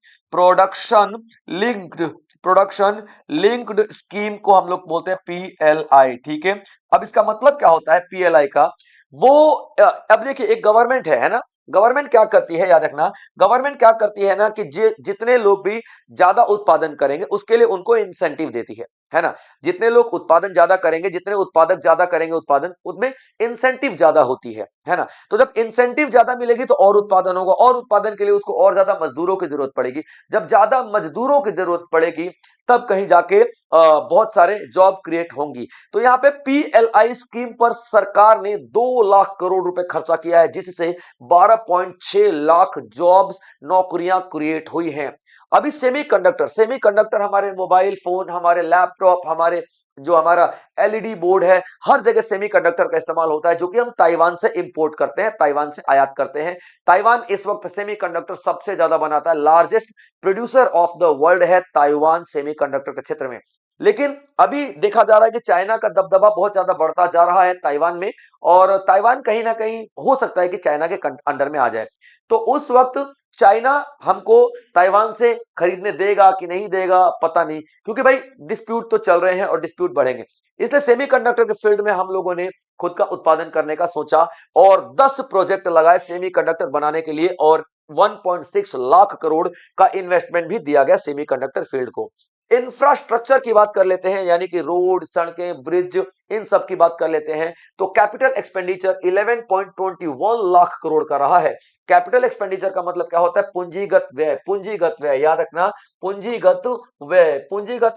S1: लिंक्ड स्कीम को हम लोग बोलते हैं पीएलआई। ठीक है, अब इसका मतलब क्या होता है पीएलआई का? वो अब देखिए, एक गवर्नमेंट है ना, गवर्नमेंट क्या करती है, याद रखना, गवर्नमेंट क्या करती है ना कि जितने लोग भी ज्यादा उत्पादन करेंगे उसके लिए उनको इंसेंटिव देती है ना। जितने लोग उत्पादन ज्यादा करेंगे, जितने उत्पादक ज्यादा करेंगे उत्पादन, उनमें इंसेंटिव ज्यादा होती है ना। तो जब इंसेंटिव ज्यादा मिलेगी तो और उत्पादन होगा, और उत्पादन के लिए उसको और ज्यादा मजदूरों की जरूरत पड़ेगी। जब ज्यादा मजदूरों की जरूरत पड़ेगी तब कहीं जाके बहुत सारे जॉब क्रिएट होंगी। तो यहाँ पे पीएलआई स्कीम पर सरकार ने 2 लाख करोड़ रुपए खर्चा किया है, जिससे 12.6 लाख जॉब्स, नौकरियां क्रिएट हुई हैं। अभी सेमीकंडक्टर हमारे मोबाइल फोन, हमारे लैपटॉप, हमारे जो हमारा एलईडी बोर्ड है, हर जगह सेमीकंडक्टर का इस्तेमाल होता है, जो कि हम ताइवान से इंपोर्ट करते हैं, ताइवान से आयात करते हैं। ताइवान इस वक्त सेमीकंडक्टर सबसे ज्यादा बनाता है, largest producer of the world है ताइवान सेमीकंडक्टर के क्षेत्र में। लेकिन अभी देखा जा रहा है कि चाइना का दबदबा बहुत ज्यादा बढ़ता जा रहा है ताइवान में, और ताइवान कहीं ना कहीं हो सकता है कि चाइना के अंडर में आ जाए। तो उस वक्त चाइना हमको ताइवान से खरीदने देगा कि नहीं देगा पता नहीं, क्योंकि भाई डिस्प्यूट तो चल रहे हैं और डिस्प्यूट बढ़ेंगे। इसलिए सेमीकंडक्टर के फील्ड में हम लोगों ने खुद का उत्पादन करने का सोचा, और 10 प्रोजेक्ट लगाए सेमीकंडक्टर बनाने के लिए, और 1.6 लाख करोड़ का इन्वेस्टमेंट भी दिया गया सेमीकंडक्टर फील्ड को। इंफ्रास्ट्रक्चर की बात कर लेते हैं, यानी कि रोड, सड़कें, ब्रिज, इन सब की बात कर लेते हैं, तो कैपिटल एक्सपेंडिचर 11.21 लाख करोड़ का रहा है। कैपिटल एक्सपेंडिचर का मतलब क्या होता है? पूंजीगत व्यय, याद रखना, पूंजीगत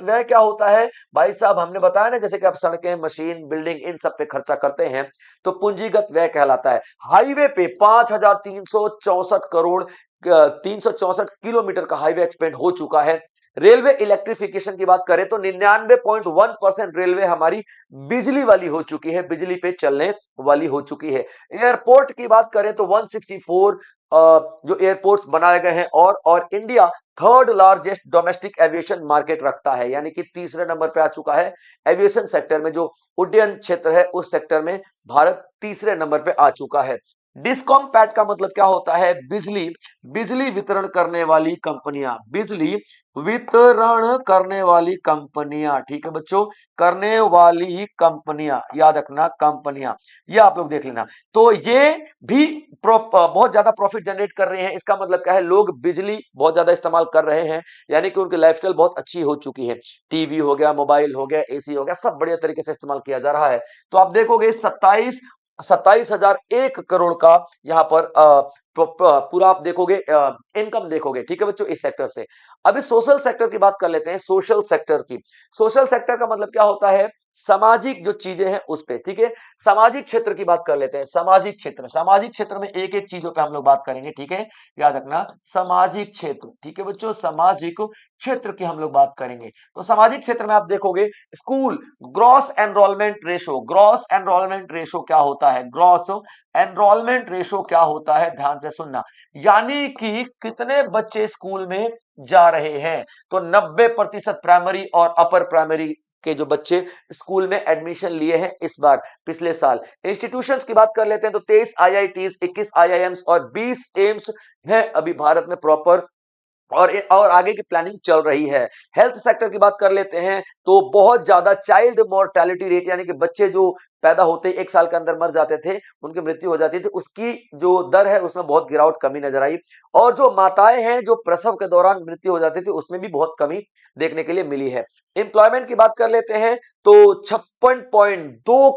S1: व्यय क्या होता है भाई साहब? हमने बताया ना, जैसे कि आप सड़कें, मशीन, बिल्डिंग, इन सब पे खर्चा करते हैं तो पूंजीगत व्यय कहलाता है। हाईवे पे 5,364 करोड़, 364 किलोमीटर का हाईवे एक्सपेंड हो चुका है। रेलवे इलेक्ट्रिफिकेशन की बात करें तो 99.1% रेलवे हमारी बिजली वाली हो चुकी है, बिजली पे चलने वाली हो चुकी है। एयरपोर्ट की बात करें तो 164 जो एयरपोर्ट्स बनाए गए हैं, और India 3rd largest domestic aviation market रखता है, यानी कि तीसरे नंबर पे आ चुका है। एविएशन सेक्टर में, जो उड्डयन क्षेत्र है, उस सेक्टर में भारत तीसरे नंबर पे आ चुका है। डिस्कॉम्पैट का मतलब क्या होता है? बिजली बिजली वितरण करने वाली कंपनियां, बिजली वितरण करने वाली कंपनियां, ठीक है बच्चों, करने वाली कंपनियां, याद रखना कंपनियां, ये आप लोग देख लेना। तो ये भी बहुत ज्यादा प्रॉफिट जनरेट कर रहे हैं। इसका मतलब क्या है? लोग बिजली बहुत ज्यादा इस्तेमाल कर रहे हैं, यानी कि उनकी लाइफस्टाइल बहुत अच्छी हो चुकी है। टीवी हो गया, मोबाइल हो गया, एसी हो गया, सब बढ़िया तरीके से इस्तेमाल किया जा रहा है। तो आप देखोगे 27,001 करोड़ का यहाँ पर पूरा आप देखोगे इनकम देखोगे, ठीक है बच्चों, इस सेक्टर से। अभी सोशल सेक्टर की बात कर लेते हैं, सोशल सेक्टर की। सोशल सेक्टर का मतलब क्या होता है? सामाजिक जो चीजें हैं उस पे, ठीक है। सामाजिक क्षेत्र की बात कर लेते हैं, सामाजिक क्षेत्र, सामाजिक क्षेत्र में एक एक चीजों पे हम लोग बात करेंगे, ठीक है, याद रखना सामाजिक क्षेत्र, ठीक है बच्चों, सामाजिक क्षेत्र की हम लोग बात करेंगे। तो सामाजिक क्षेत्र में आप देखोगे school, gross enrolment ratio, gross enrolment ratio क्या होता है? ग्रॉस एनरोलमेंट रेशो क्या होता है? ध्यान से सुनना, यानी कि कितने बच्चे स्कूल में जा रहे हैं। तो 90% प्राइमरी और अपर प्राइमरी के जो बच्चे स्कूल में एडमिशन लिए हैं इस बार, पिछले साल। इंस्टीट्यूशंस की बात कर लेते हैं तो 23 आईआईटीज, 21 आईआईएम्स और 20 एम्स हैं अभी भारत में प्रॉपर, और आगे की प्लानिंग चल रही है। हेल्थ सेक्टर की बात कर लेते हैं तो बहुत ज्यादा चाइल्ड मोर्टेलिटी रेट, यानी कि बच्चे जो पैदा होते ही 1 साल के अंदर मर जाते थे, उनकी मृत्यु हो जाती थी, उसकी जो दर है उसमें बहुत गिरावट, कमी नजर आई। और जो माताएं हैं जो प्रसव के दौरान मृत्यु हो जाती थी, उसमें भी बहुत कमी देखने के लिए मिली है। एम्प्लॉयमेंट की बात कर लेते हैं तो 56.2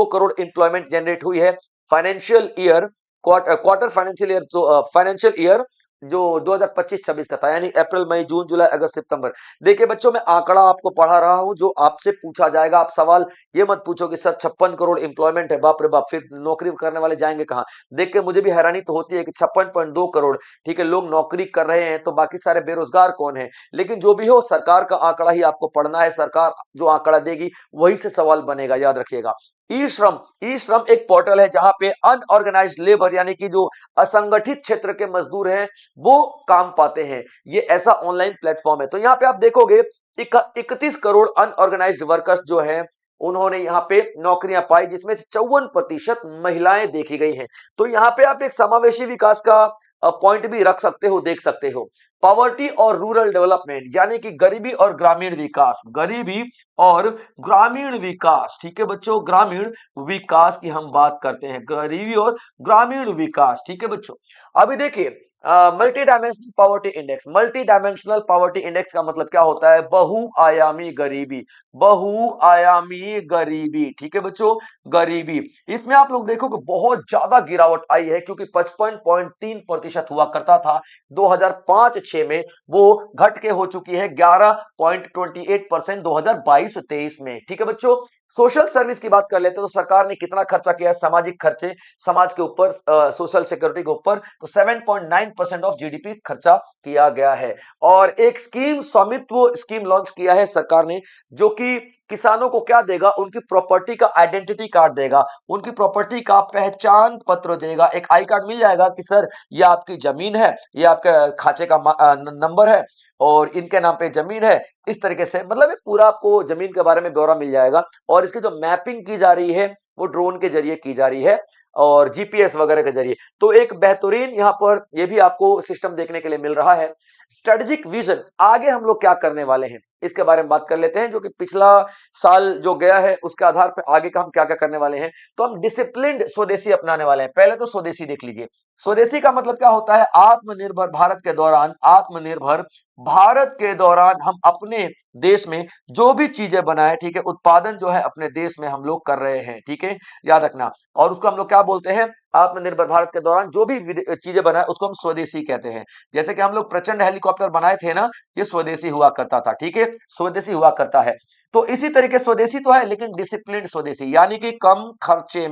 S1: करोड़ एम्प्लॉयमेंट जनरेट हुई है financial year, quarter financial year, तो फाइनेंशियल ईयर जो 2025-26 का था, यानी अप्रैल मई जून जुलाई अगस्त सितंबर। देखिए बच्चों, मैं आंकड़ा आपको पढ़ा रहा हूं जो आपसे पूछा जाएगा। आप सवाल ये मत पूछो कि सर 56 करोड़ एम्प्लॉयमेंट है, बाप रे बाप, फिर नौकरी करने वाले जाएंगे कहां? देख के मुझे भी हैरानी तो होती है कि 56.2 करोड़, ठीक है, लोग नौकरी कर रहे हैं, तो बाकी सारे बेरोजगार कौन है? लेकिन जो भी हो, सरकार का आंकड़ा ही आपको पढ़ना है, सरकार जो आंकड़ा देगी वही से सवाल बनेगा, याद रखिएगा। ई श्रम, ई श्रम एक पोर्टल है जहां पे अनऑर्गेनाइज्ड लेबर, यानी कि जो असंगठित क्षेत्र के मजदूर हैं वो काम पाते हैं। ये ऐसा ऑनलाइन प्लेटफॉर्म है। तो यहाँ पे आप देखोगे 31 करोड़ अनऑर्गेनाइज्ड वर्कर्स जो हैं, उन्होंने यहाँ पे नौकरियां पाई, जिसमें से 54% महिलाएं देखी गई हैं। तो यहाँ पे आप एक समावेशी विकास का पॉइंट भी रख सकते हो, देख सकते हो। पॉवर्टी और रूरल डेवलपमेंट, यानी कि गरीबी और ग्रामीण विकास, गरीबी और ग्रामीण विकास, ठीक है बच्चों, ग्रामीण विकास की हम बात करते हैं, गरीबी और ग्रामीण विकास, ठीक है बच्चों। अभी देखिए multi dimensional poverty index, multi dimensional poverty index का मतलब क्या होता है? बहुआयामी गरीबी, बहुआयामी गरीबी, ठीक है बच्चों, गरीबी। इसमें आप लोग देखो कि बहुत ज्यादा गिरावट आई है, क्योंकि 55.3% हुआ करता था 2005-6 में, वो घट के हो चुकी है 11.28% 2022-23 में, ठीक है बच्चों। सोशल सर्विस की बात कर लेते हैं तो सरकार ने कितना खर्चा किया है? सामाजिक खर्चे, समाज के ऊपर, सोशल सिक्योरिटी के ऊपर, तो 7.9% ऑफ जीडीपी खर्चा किया गया है। और एक स्कीम, स्वामित्व स्कीम लॉन्च किया है सरकार ने, जो कि किसानों को क्या देगा? उनकी प्रॉपर्टी का आइडेंटिटी कार्ड देगा, उनकी प्रॉपर्टी का पहचान पत्र देगा, एक आई कार्ड मिल जाएगा कि सर ये आपकी जमीन है, ये आपका खाते का नंबर है और इनके नाम पे जमीन है, इस तरीके से, मतलब ये पूरा आपको जमीन के बारे में ब्यौरा मिल जाएगा। और इसकी जो मैपिंग की जा रही है वो ड्रोन के जरिए की जा रही है और जीपीएस वगैरह के जरिए। तो एक बेहतरीन यहां पर ये भी आपको सिस्टम देखने के लिए मिल रहा है। स्ट्रेटेजिक विजन, आगे हम लोग क्या करने वाले हैं इसके बारे में बात कर लेते हैं, जो कि पिछला साल जो गया है उसके आधार पर आगे का हम क्या क्या करने वाले हैं। तो हम डिसिप्लिन्ड स्वदेशी अपनाने वाले हैं। पहले तो स्वदेशी देख लीजिए। स्वदेशी का मतलब क्या होता है? आत्मनिर्भर भारत के दौरान, आत्मनिर्भर भारत के दौरान हम अपने देश में जो भी चीजें बनाए, ठीक है, उत्पादन जो है अपने देश में हम लोग कर रहे हैं, ठीक है, याद रखना। और उसको हम लोग क्या बोलते हैं? आत्मनिर्भर भारत के दौरान जो भी चीजें बनाए उसको हम स्वदेशी कहते हैं। जैसे कि हम लोग प्रचंड हेलीकॉप्टर बनाए थे ना, ये स्वदेशी हुआ करता था, ठीक है, स्वदेशी हुआ करता है। तो इसी तरीके स्वदेशी तो है, लेकिन डिसिप्लिन स्वदेशी, यानी कि कम खर्चे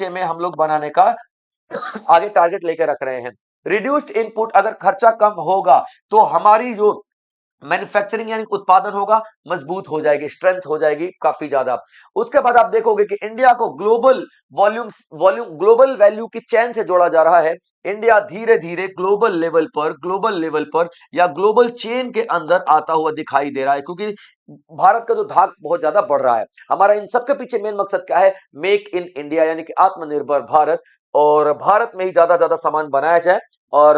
S1: में हम लोग बनाने का आगे टारगेट लेकर रख रहे हैं। रिड्यूस्ड इनपुट, अगर खर्चा कम होगा तो हमारी जो मैन्युफैक्चरिंग यानी उत्पादन होगा, मजबूत हो जाएगी, स्ट्रेंथ हो जाएगी काफी ज्यादा। उसके बाद आप देखोगे कि इंडिया को ग्लोबल वॉल्यूम ग्लोबल वैल्यू की चेन से जोड़ा जा रहा है। इंडिया धीरे धीरे ग्लोबल लेवल पर या ग्लोबल चेन के अंदर आता हुआ दिखाई दे रहा है, क्योंकि भारत का जो धाक बहुत ज्यादा बढ़ रहा है। हमारा इन सबके पीछे मेन मकसद क्या है? मेक इन इंडिया, यानी कि आत्मनिर्भर भारत, और भारत में ही ज्यादा सामान बनाया जाए और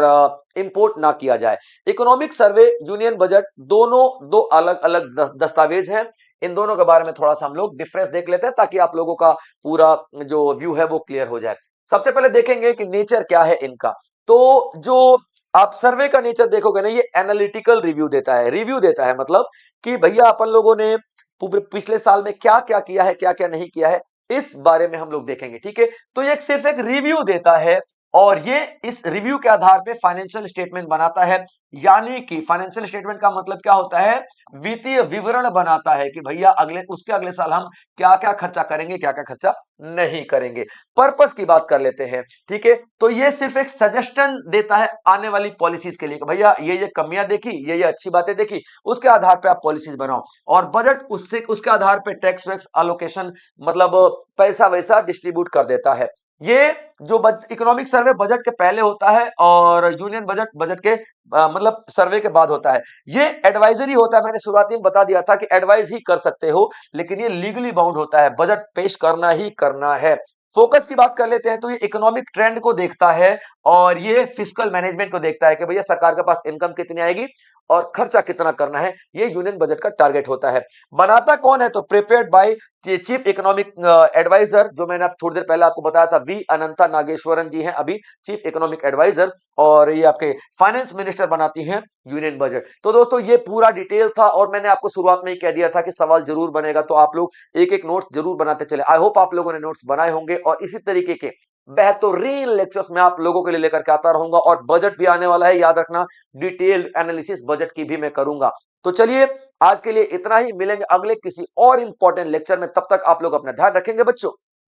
S1: इंपोर्ट ना किया जाए। इकोनॉमिक सर्वे, यूनियन बजट, दोनों दो अलग अलग दस्तावेज हैं। इन दोनों के बारे में थोड़ा सा हम लोग डिफरेंस देख लेते हैं, ताकि आप लोगों का पूरा जो व्यू है वो क्लियर हो जाए। सबसे पहले देखेंगे कि नेचर क्या है इनका। तो जो आप सर्वे का नेचर देखोगे ना, ये एनालिटिकल रिव्यू देता है, मतलब कि भैया अपन लोगों ने पिछले साल में क्या क्या किया है, क्या क्या नहीं किया है, इस बारे में हम लोग देखेंगे। ठीक है, तो ये सिर्फ एक रिव्यू देता है, और ये इस रिव्यू के आधार पे फाइनेंशियल स्टेटमेंट बनाता है। यानी कि फाइनेंशियल स्टेटमेंट का मतलब क्या होता है? वित्तीय विवरण बनाता है कि भैया अगले साल हम क्या क्या खर्चा करेंगे, क्या क्या खर्चा नहीं करेंगे। पर्पस की बात कर लेते हैं। ठीक है, तो ये सिर्फ एक सजेशन देता है आने वाली पॉलिसीज के लिए कि भैया ये कमियां देखी, ये अच्छी बातें देखी, उसके आधार पे आप पॉलिसीज बनाओ। और बजट उसके आधार पे टैक्स वैक्स अलोकेशन, मतलब पैसा वैसा डिस्ट्रीब्यूट कर देता है। ये जो इकोनॉमिक सर्वे बजट के पहले होता है, और यूनियन बजट के मतलब सर्वे के बाद होता है। ये एडवाइजरी होता है, मैंने शुरुआती में बता दिया था कि एडवाइज ही कर सकते हो, लेकिन ये लीगली बाउंड होता है, बजट पेश करना ही करना है। फोकस की बात कर लेते हैं, तो ये इकोनॉमिक ट्रेंड को देखता है, और ये फिस्कल मैनेजमेंट को देखता है कि भैया सरकार के पास इनकम कितनी आएगी और खर्चा कितना करना है। ये यूनियन बजट का टारगेट होता है। बनाता कौन है? तो prepared by chief economic adviser, जो मैंने थोड़ी देर पहले आपको बताया था, वी अनंता नागेश्वरन जी हैं अभी चीफ इकोनॉमिक एडवाइजर, और ये आपके फाइनेंस मिनिस्टर बनाती हैं यूनियन बजट। तो दोस्तों ये पूरा डिटेल था, और मैंने आपको शुरुआत में ही कह दिया था कि सवाल जरूर बनेगा, तो आप लोग एक एक नोट्स जरूर बनाते चले। आई होप आप लोगों ने नोट्स बनाए होंगे, और इसी तरीके के बेहतरीन लेक्चर्स मैं आप लोगों के लिए लेकर के आता रहूंगा। और बजट भी आने वाला है, याद रखना, डिटेल्ड एनालिसिस बजट की भी मैं करूंगा। तो चलिए, आज के लिए इतना ही, मिलेंगे अगले किसी और इंपॉर्टेंट लेक्चर में। तब तक आप लोग अपना ध्यान रखेंगे बच्चों।